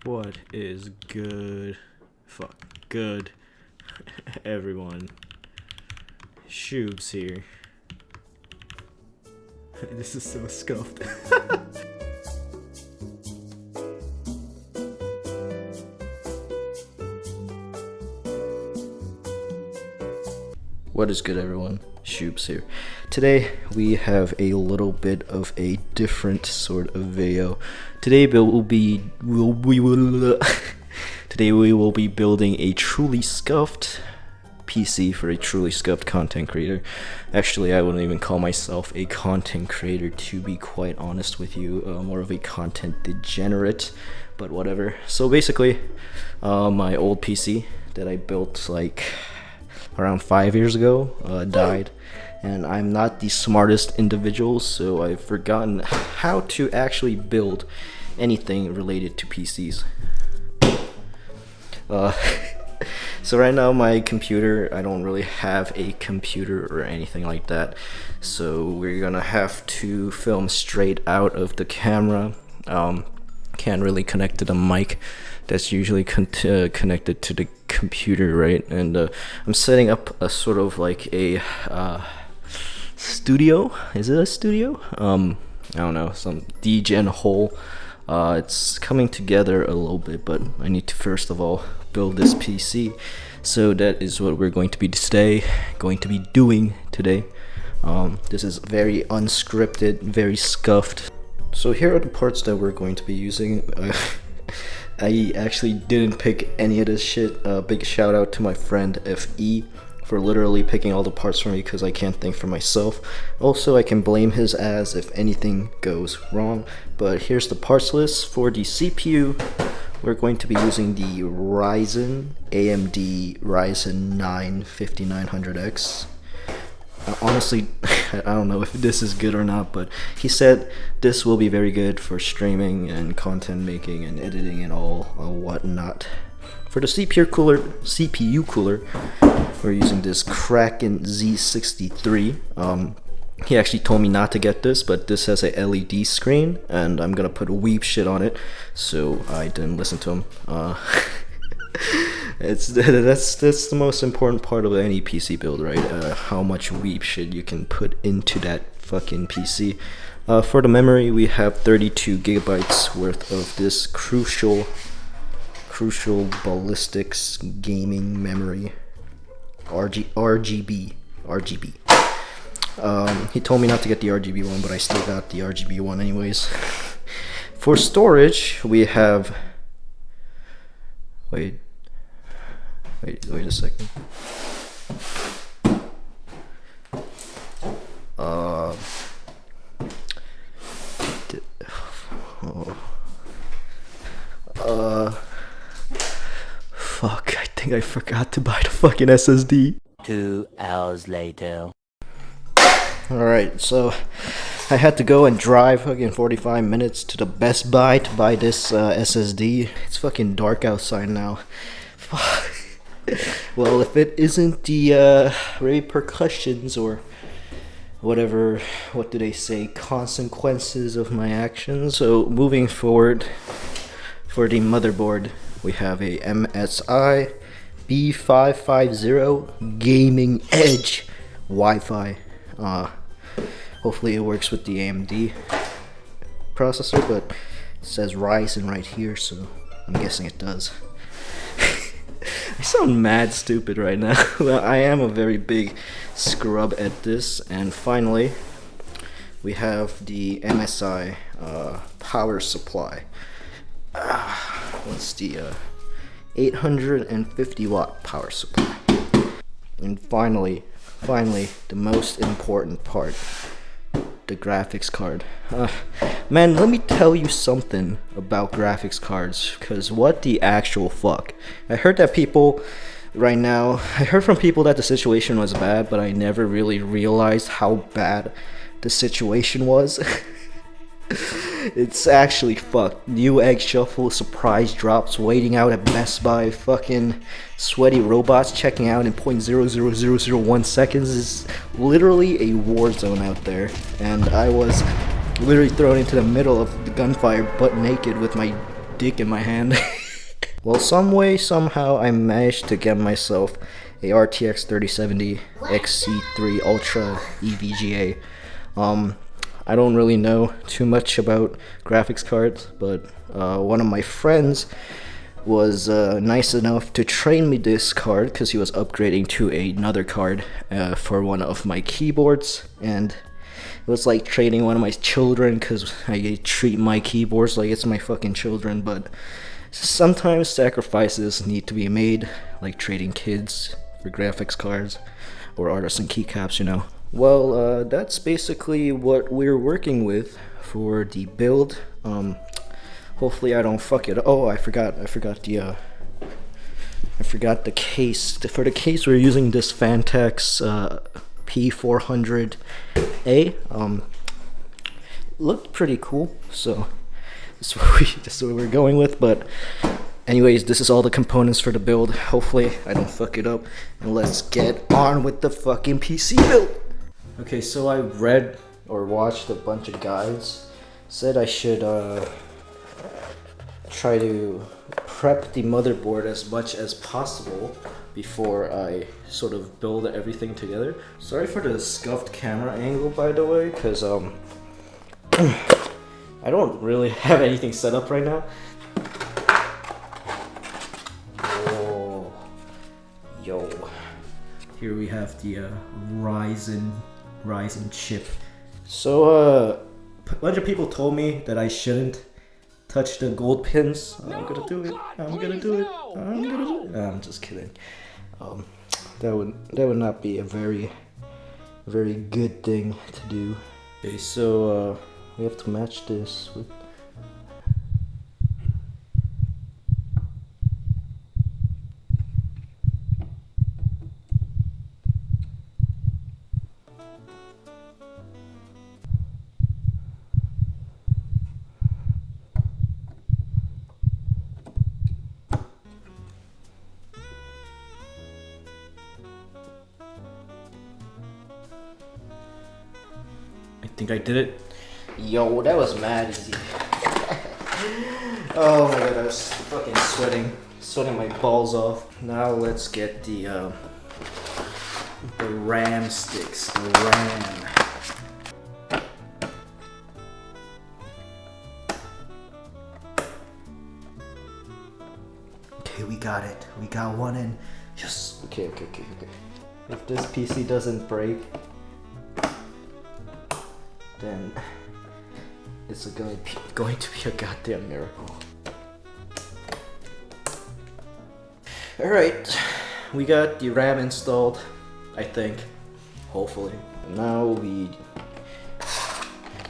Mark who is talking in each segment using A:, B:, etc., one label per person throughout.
A: What is good? Fuck, good. Everyone. Ashkeebs here. This is so scuffed. What is good, everyone? Ashkeebs here. Today we have a little bit of a different sort of video. Today we will be building a truly scuffed PC for a truly scuffed content creator. Actually, I wouldn't even call myself a content creator, to be quite honest with you. More of a content degenerate, but whatever. So basically, my old PC that I built like around 5 years ago died, and I'm not the smartest individual, so I've forgotten how to actually build anything related to PCs. So right now my computer, I don't really have a computer or anything like that, so we're gonna have to film straight out of the camera. Can't really connect to the mic that's usually connected to the computer, right? And I'm setting up a sort of like a studio. Is it a studio? I don't know, some degen hole. It's coming together a little bit, but I need to first of all build this PC. So that is what we're going to be doing today. This is very unscripted, very scuffed. So here are the parts that we're going to be using. I actually didn't pick any of this shit. Big shout out to my friend FE for literally picking all the parts for me, because I can't think for myself. Also, I can blame his ass if anything goes wrong. But here's the parts list. For the CPU, we're going to be using the AMD Ryzen 9 5900X. Honestly, I don't know if this is good or not, but he said this will be very good for streaming and content making and editing and all whatnot. For the CPU cooler, we're using this Kraken Z63. He actually told me not to get this, but this has a LED screen, and I'm gonna put weeb shit on it, so I didn't listen to him. That's the most important part of any PC build, right? How much weeb shit you can put into that fucking PC. For the memory, we have 32 gigabytes worth of this crucial ballistics gaming memory. RGB. He told me not to get the RGB one, but I still got the RGB one anyways. For storage, we have wait a second. Fuck, I think I forgot to buy the fucking SSD.
B: 2 hours later.
A: Alright, so I had to go and drive fucking 45 minutes to the Best Buy to buy this SSD. It's fucking dark outside now. Fuck. Well, if it isn't the repercussions or whatever, what do they say, consequences of my actions. So moving forward, for the motherboard, we have a MSI B550 Gaming Edge Wi-Fi. Hopefully it works with the AMD processor, but it says Ryzen right here, so I'm guessing it does. I sound mad stupid right now. I am a very big scrub at this. And finally, we have the MSI power supply. What's the 850 watt power supply. And finally, the most important part, the graphics card. Man, let me tell you something about graphics cards, because what the actual fuck. I heard from people that the situation was bad, but I never really realized how bad the situation was. It's actually fucked. New egg shuffle, surprise drops, waiting out at Best Buy, fucking sweaty robots checking out in 0.00001 seconds. Is literally a war zone out there, and I was literally thrown into the middle of the gunfire butt naked with my dick in my hand. Well, some way, somehow, I managed to get myself a RTX 3070 XC3 Ultra EVGA. I don't really know too much about graphics cards, but one of my friends was nice enough to train me this card because he was upgrading to another card for one of my keyboards, and it was like training one of my children because I treat my keyboards like it's my fucking children, but sometimes sacrifices need to be made, like trading kids for graphics cards or artisan keycaps, you know. Well, that's basically what we're working with for the build. Hopefully I don't fuck it. Oh, I forgot the case. For the case, we're using this Fantex P400A. Looked pretty cool, so that's what we're going with. But anyways, this is all the components for the build. Hopefully I don't fuck it up, and let's get on with the fucking PC build. Okay, so I read or watched a bunch of guides. Said I should try to prep the motherboard as much as possible before I sort of build everything together. Sorry for the scuffed camera angle, by the way, because I don't really have anything set up right now. Oh, yo, here we have the Ryzen chip. So a bunch of people told me that I shouldn't touch the gold pins. I'm gonna do it. I'm just kidding. That would not be a very good thing to do. Okay, so we have to match this with. I think I did it. Yo, that was mad easy. Oh my god, I was fucking sweating my balls off. Now let's get the RAM sticks, the RAM. Okay, we got it. We got one in. Yes. Okay. If this PC doesn't break, then it's going to be a goddamn miracle. Alright, we got the RAM installed, I think, hopefully. Now we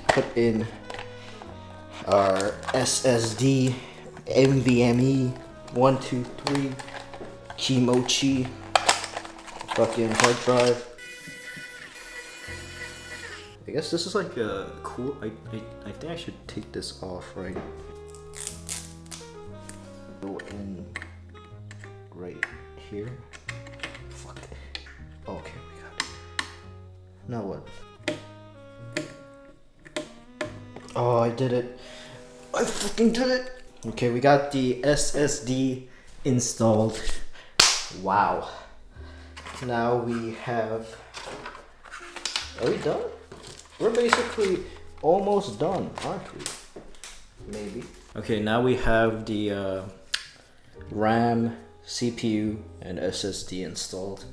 A: put in our SSD, NVMe, 123, Kimochi, fucking hard drive. I guess this is like a cool. I think I should take this off, right? Go in right here. Fuck it. Okay, we got it. Now what? Oh, I did it. I fucking did it. Okay, we got the SSD installed. Wow. Now we have. Are we done? We're basically almost done, aren't we? Maybe. Okay, now we have the RAM, CPU, and SSD installed.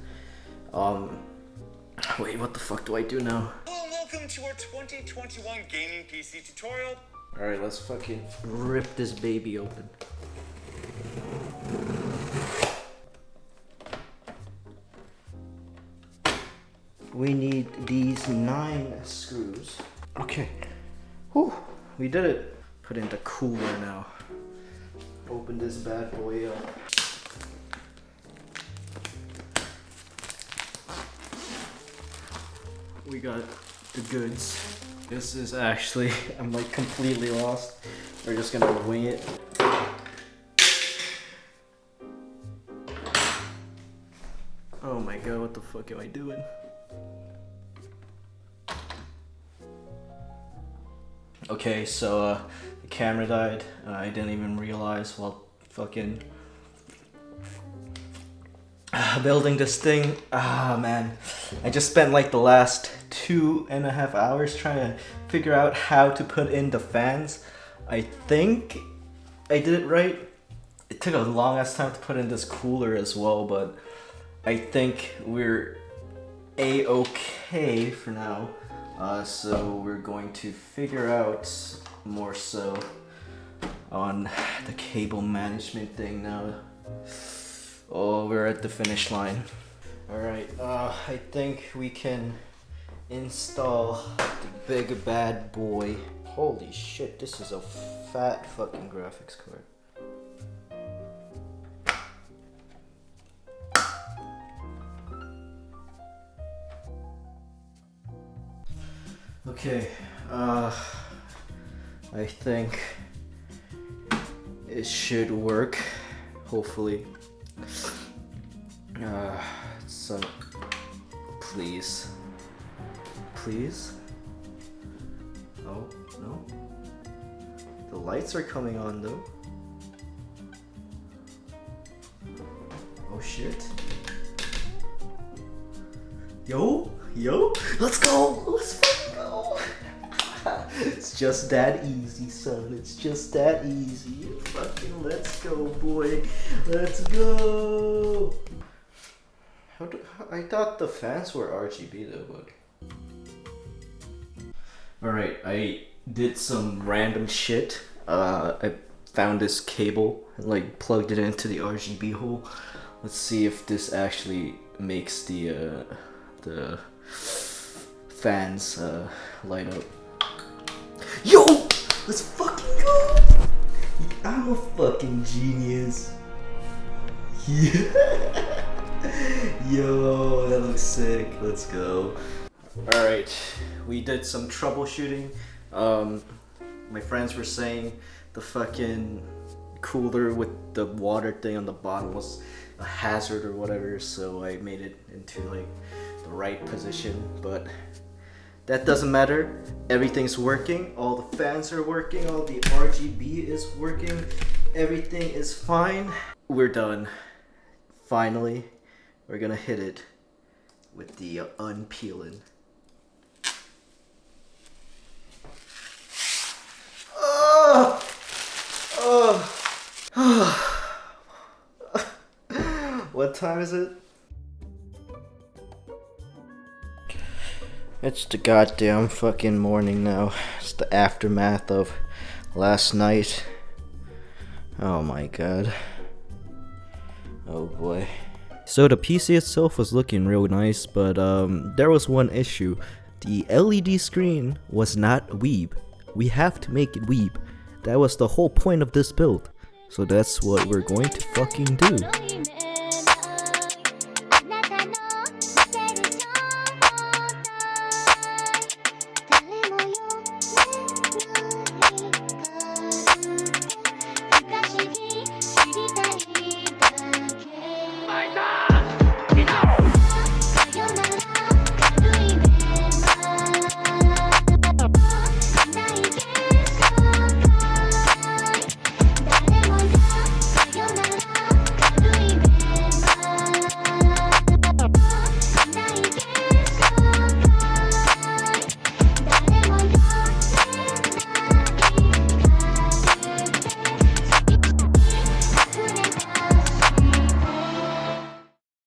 A: Wait, what the fuck do I do now?
C: Hello, welcome to our 2021 gaming PC tutorial.
A: Alright, let's fucking rip this baby open. We need these 9 screws. Okay. Whew, we did it. Put in the cooler now. Open this bad boy up. We got the goods. This is actually, I'm like completely lost. We're just gonna wing it. Oh my god, what the fuck am I doing? Okay, so the camera died. I didn't even realize while fucking building this thing. Ah man, I just spent like the last 2.5 hours trying to figure out how to put in the fans. I think I did it right. It took a long ass time to put in this cooler as well, but I think we're a-okay for now. So we're going to figure out more so on the cable management thing now. Oh, we're at the finish line. Alright, I think we can install the big bad boy. Holy shit, this is a fat fucking graphics card. Okay, I think it should work, hopefully. So, please. Oh, no. The lights are coming on though. Oh shit. Yo, let's go! Let's fucking go! It's just that easy, son. It's just that easy. Fucking let's go, boy. Let's go! I thought the fans were RGB though, but... Alright, I did some random shit. I found this cable and like plugged it into the RGB hole. Let's see if this actually makes the fans light up. Yo! Let's fucking go! I'm a fucking genius. Yeah! Yo, that looks sick. Let's go. Alright, we did some troubleshooting. My friends were saying the fucking cooler with the water thing on the bottom was a hazard or whatever, so I made it into like the right position, but that doesn't matter. Everything's working, all the fans are working, all the RGB is working, everything is fine. We're done. Finally, we're gonna hit it with the unpeeling. What time is it? It's the goddamn fucking morning now. It's the aftermath of last night. Oh my god. Oh boy. So the PC itself was looking real nice, but there was one issue. The LED screen was not weeb. We have to make it weeb. That was the whole point of this build. So that's what we're going to fucking do.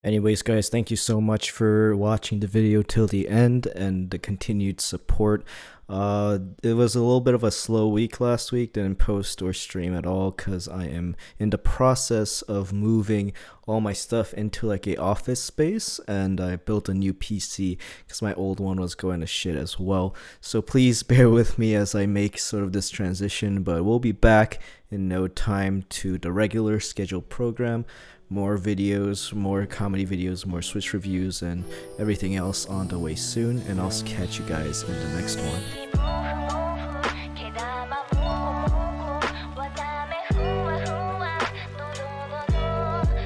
A: Anyways guys, thank you so much for watching the video till the end and the continued support. It was a little bit of a slow week last week, didn't post or stream at all because I am in the process of moving all my stuff into like a office space, and I built a new PC because my old one was going to shit as well. So please bear with me as I make sort of this transition, but we'll be back in no time to the regular scheduled program. More videos, more comedy videos, more Switch reviews, and everything else on the way soon, and I'll catch you guys in the next one.